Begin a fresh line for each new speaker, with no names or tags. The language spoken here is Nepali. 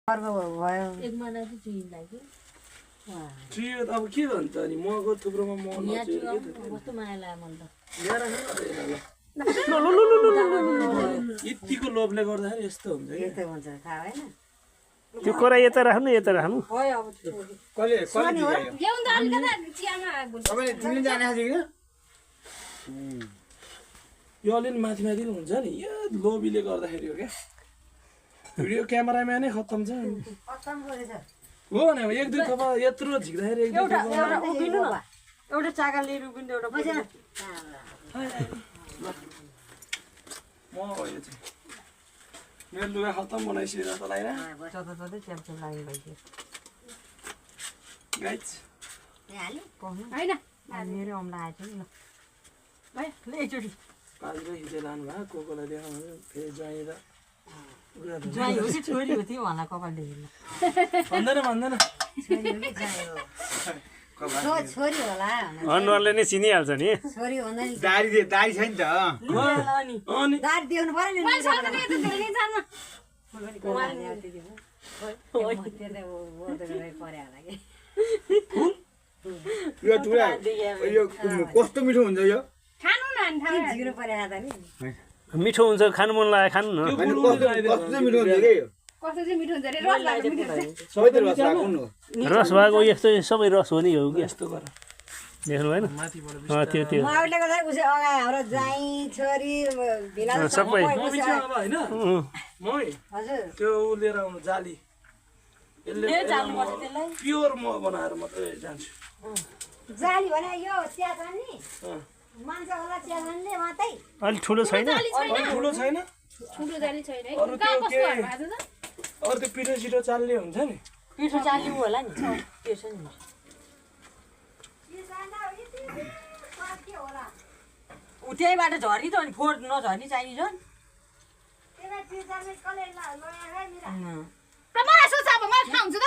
एक महिना चाहिँ चुइला कि
चुयो त अब के भन्छ नि मको थुप्रोमा म
कस्तो माया लाग्यो मलाई त
यतिको लोभले गर्दाखेरि यस्तो हुन्छ
यस्तै हुन्छ थाहा भएन
त्यो कुरा यता राख्नु यता राख्नु
यो अलिअलि माथि माथि हुन्छ नि यो लोभीले गर्दाखेरि हो क्या भिडियो क्यामेराम्यानै खत्तम छ हो भने एक दुई थोपा यत्रो झिक्दाखेरि
एउटा चाका लिएर उभिनु एउटा
म हो यो चाहिँ मेरो लुगा खत्तम बनाइसकेर तँलाई
जताततै च्याप्चुप लाग्यो भइसक्यो
गाइज
मेरो अम्ला आएछ नि ल एकचोटि
पाँचको हिजो लानु भयो को कोलाई देखाउनु फेरि ज्वाइँ र
ज्वाइँ हो कि छोरी हो त्यो भन्ला कपाल देखेन
भन्दैन
छोरी होला
अनुहारले नै चिनिहाल्छ नि
छोरी भन्दा नि
दारी छैन त
दारी देख्नु पर्यो नि
यो टुरा यो कस्तो मिठो हुन्छ यो
झिक्नु पर्यो त नि
मिठो हुन्छ खानु मन लाग्यो खानु न
कस्तो मिठो हुन्छ के यो
कस्तो चाहिँ मिठो हुन्छ रे रस लाग्यो मिठो हुन्छ
सबै त रस लाग्नु न
रस भएको यस्तो सबै रस हो नि हो कि
यस्तो गर
देख्नु भएन त्यो
माउले गर्दा उसै अगाडि हाम्रो ज्वाइँ छोरी भिला
सबै
म बिच अब हैन मै
हजुर
त्यो लिएर आउनु जाली यसले प्योर म बनाएर मात्रै जान्छु
जाली भने यो चिया खाने मान्छे होला चिया खाने मात्रै
अलिक ठुलो छैन
ठुलो छैन
ठुलो जाली छैन है
अरु
कहाँ
त्यो
कस्तो
के
भएको छ
अरु त्यो पिठो छिटो चाल्ने हुन्छ नि
पिठो चाल्नु होला नि त्यो छ नि ऊ त्यहीबाट झरी त अनि फोहोर नझर्ने चाहिने झन्
र मलाई सोच अब मलाई थाहा हुन्छ त